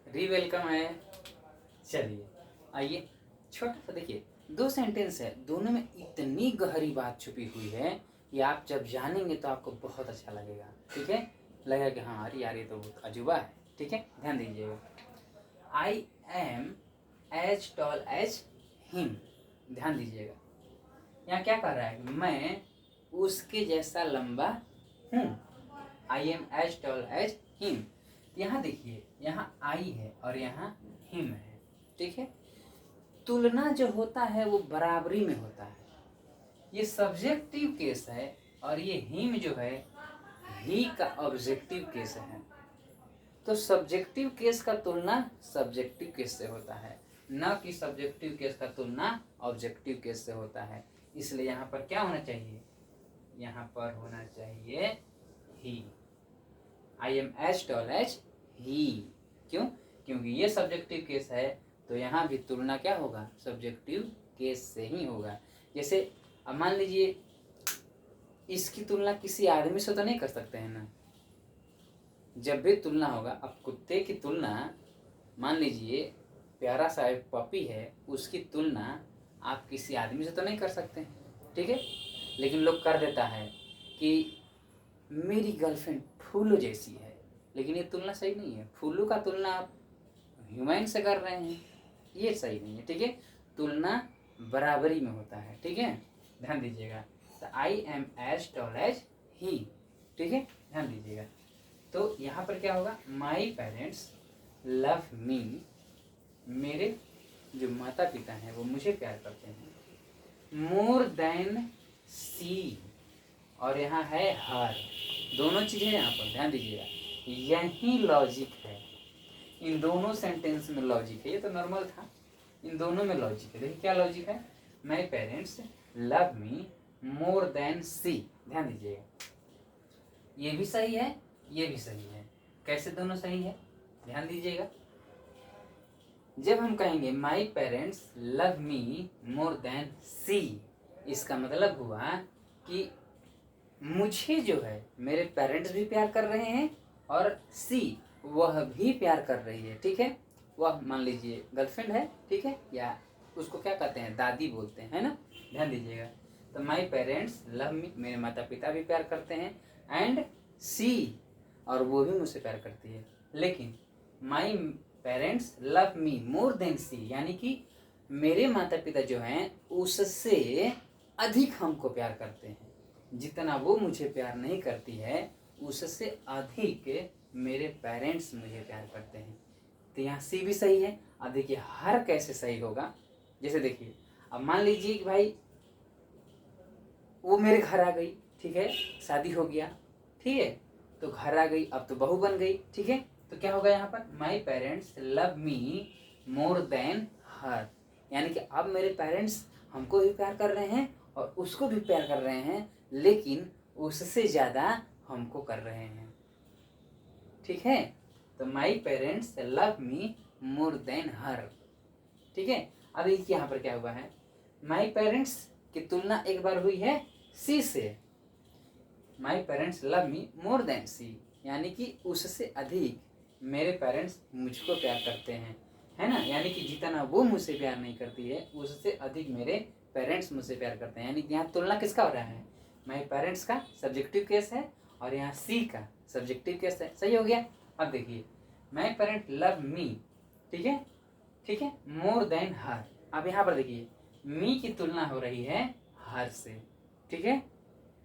री वेलकम है। चलिए आइए, छोटा सा देखिए, दो सेंटेंस है, दोनों में इतनी गहरी बात छुपी हुई है कि आप जब जानेंगे तो आपको बहुत अच्छा लगेगा। ठीक है, लगेगा कि हाँ अरे यार ये तो बहुत अजूबा है। ठीक है, ध्यान दीजिएगा। I am as tall as him. ध्यान दीजिएगा, यहाँ क्या कर रहा है, मैं उसके जैसा लंबा हूँ। I am as tall as him. यहाँ देखिए, यहाँ आई है और यहाँ हिम है। ठीक है, तुलना जो होता है वो बराबरी में होता है। ये सब्जेक्टिव केस है और ये हिम जो है ही का ऑब्जेक्टिव केस है। तो सब्जेक्टिव केस का तुलना सब्जेक्टिव केस से होता है, न कि सब्जेक्टिव केस का तुलना ऑब्जेक्टिव केस से होता है। इसलिए यहाँ पर क्या होना चाहिए, यहाँ पर होना चाहिए ही। I am as tall as he. क्यों? क्योंकि ये सब्जेक्टिव केस है, तो यहाँ भी तुलना क्या होगा, सब्जेक्टिव केस से ही होगा। जैसे अब मान लीजिए, इसकी तुलना किसी आदमी से तो नहीं कर सकते हैं ना। जब भी तुलना होगा, अब कुत्ते की तुलना, मान लीजिए प्यारा सा एक पपी है, उसकी तुलना आप किसी आदमी से तो नहीं कर सकते। ठीक है, लेकिन लोग कर देता है कि मेरी गर्लफ्रेंड फूलो जैसी है, लेकिन ये तुलना सही नहीं है। फूलो का तुलना आप ह्यूमन से कर रहे हैं, ये सही नहीं है। ठीक है, तुलना बराबरी में होता है। ठीक है, ध्यान दीजिएगा। तो I am as tall as he. ठीक है, ध्यान दीजिएगा। तो यहाँ पर क्या होगा, माई पेरेंट्स लव मी। मेरे जो माता पिता हैं वो मुझे प्यार करते हैं। मोर देन सी, और यहाँ है हर। दोनों चीज़ें यहाँ पर ध्यान दीजिएगा, यही लॉजिक है। इन दोनों सेंटेंस में लॉजिक है। ये तो नॉर्मल था, इन दोनों में लॉजिक है। देखिए क्या लॉजिक है, my parents love me more than she. ध्यान दीजिएगा, ये भी सही है, ये भी सही है। कैसे दोनों सही है, ध्यान दीजिएगा। जब हम कहेंगे my parents love me more than she, इसका मतलब हुआ कि मुझे जो है मेरे पेरेंट्स भी प्यार कर रहे हैं और सी वह भी प्यार कर रही है। ठीक है, वह मान लीजिए गर्लफ्रेंड है। ठीक है, या उसको क्या कहते हैं, दादी बोलते हैं, है ना। ध्यान दीजिएगा। तो माई पेरेंट्स लव मी, मेरे माता पिता भी प्यार करते हैं, एंड सी, और वो भी मुझसे प्यार करती है। लेकिन my parents love me more than she, यानी कि मेरे माता पिता जो हैं उससे अधिक हमको प्यार करते हैं। जितना वो मुझे प्यार नहीं करती है, उससे अधिक मेरे पेरेंट्स मुझे प्यार करते हैं। तो यहाँ सी भी सही है। अब देखिए हर कैसे सही होगा, जैसे देखिए, अब मान लीजिए कि भाई वो मेरे घर आ गई। ठीक है, शादी हो गया। ठीक है, तो घर आ गई, अब तो बहू बन गई। ठीक है, तो क्या होगा यहाँ पर, my parents love me more than her, यानी कि अब मेरे पेरेंट्स हमको भी प्यार कर रहे हैं और उसको भी प्यार कर रहे हैं, लेकिन उससे ज़्यादा हमको कर रहे हैं। ठीक है, तो my parents love me more than her. ठीक है, अब देखिए यहाँ पर क्या हुआ है, माई पेरेंट्स की तुलना एक बार हुई है सी से। My parents love me more than she, यानी कि उससे अधिक मेरे पेरेंट्स मुझको प्यार करते हैं, है ना। यानी कि जितना वो मुझसे प्यार नहीं करती है, उससे अधिक मेरे पेरेंट्स मुझसे प्यार करते हैं। यानी कि यहाँ तुलना किसका हो रहा है, माई पेरेंट्स का सब्जेक्टिव केस है और यहाँ सी का सब्जेक्टिव केस है। सही हो गया। अब देखिए, माई पेरेंट लव मी, ठीक है, ठीक है, मोर देन हर। अब यहाँ पर देखिए, मी की तुलना हो रही है हर से। ठीक है,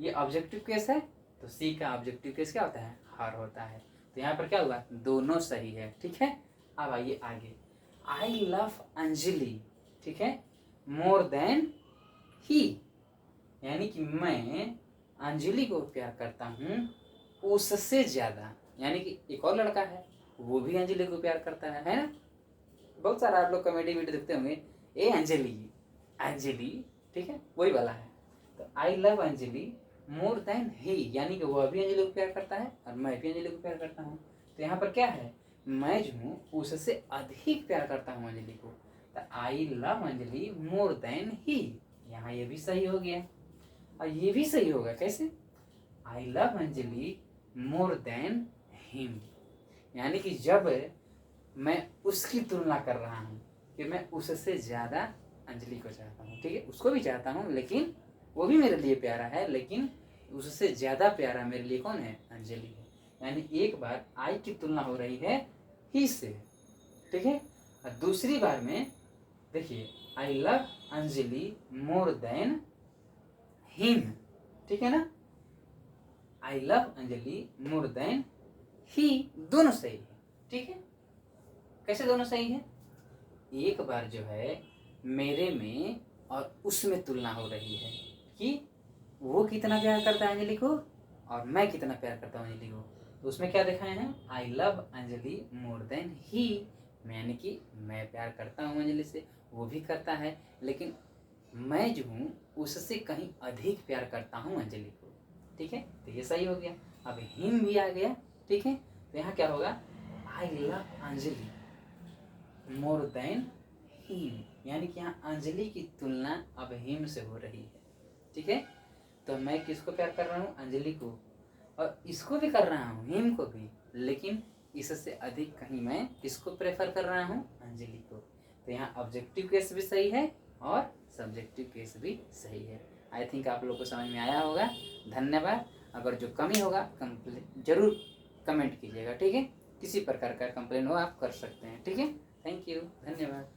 ये ऑब्जेक्टिव केस है, तो सी का ऑब्जेक्टिव केस क्या होता है, हर होता है। तो यहाँ पर क्या हुआ, दोनों सही है। ठीक है, अब आइए आगे, आई लव अंजलि, ठीक है, मोर देन ही, यानी कि मैं अंजलि को प्यार करता हूँ उससे ज्यादा। यानी कि एक और लड़का है, वो भी अंजलि को प्यार करता है ना। बहुत सारा आप लोग कॉमेडी वीडियो देखते होंगे, ए अंजलि अंजलि, ठीक है, वही वाला है। तो I love Anjali more than he, यानी कि वह भी अंजलि को प्यार करता है और मैं भी अंजलि को प्यार करता हूँ। तो यहाँ पर क्या है, मैं जो हूँ उससे अधिक प्यार करता हूँ अंजलि को। तो I love Anjali more than he, यहाँ ये भी सही हो गया और ये भी सही होगा। कैसे, आई love Anjali more than him, यानी कि जब मैं उसकी तुलना कर रहा हूँ कि मैं उससे ज़्यादा अंजलि को चाहता हूँ। ठीक है, उसको भी चाहता हूँ, लेकिन वो भी मेरे लिए प्यारा है, लेकिन उससे ज़्यादा प्यारा मेरे लिए कौन है? अंजलि है। यानी एक बार आई की तुलना हो रही है ही से, ठीक है। और दूसरी बार में देखिए, I love Anjali more than him, ठीक है ना। I love Anjali more than he, दोनों सही है, ठीक है। कैसे दोनों सही है? एक बार जो है मेरे में और उसमें तुलना हो रही है कि वो कितना प्यार करता है अंजलि को और मैं कितना प्यार करता हूँ अंजलि को। तो उसमें क्या दिखाए हैं? I love Anjali more than he, यानी कि मैं प्यार करता हूँ अंजलि से, वो भी करता है, लेकिन मैं जो हूँ उससे कहीं अधिक प्यार करता हूँ अंजलि को, ठीक है। तो ये सही हो गया। अब हिम भी आ गया, ठीक है। तो यहाँ क्या होगा? आई love Anjali more than him, यानी कि यहाँ अंजलि की तुलना अब हिम से हो रही है, ठीक है। तो मैं किसको प्यार कर रहा हूँ? अंजलि को, और इसको भी कर रहा हूँ, हिम को भी, लेकिन इससे अधिक कहीं मैं किसको प्रेफर कर रहा हूँ? अंजलि को। तो यहाँ ऑब्जेक्टिव केस भी सही है और सब्जेक्टिव केस भी सही है। आई थिंक आप लोग को समझ में आया होगा। धन्यवाद। अगर जो कमी होगा जरूर कमेंट कीजिएगा, ठीक है। किसी प्रकार का कंप्लेन हो आप कर सकते हैं, ठीक है। थैंक यू, धन्यवाद।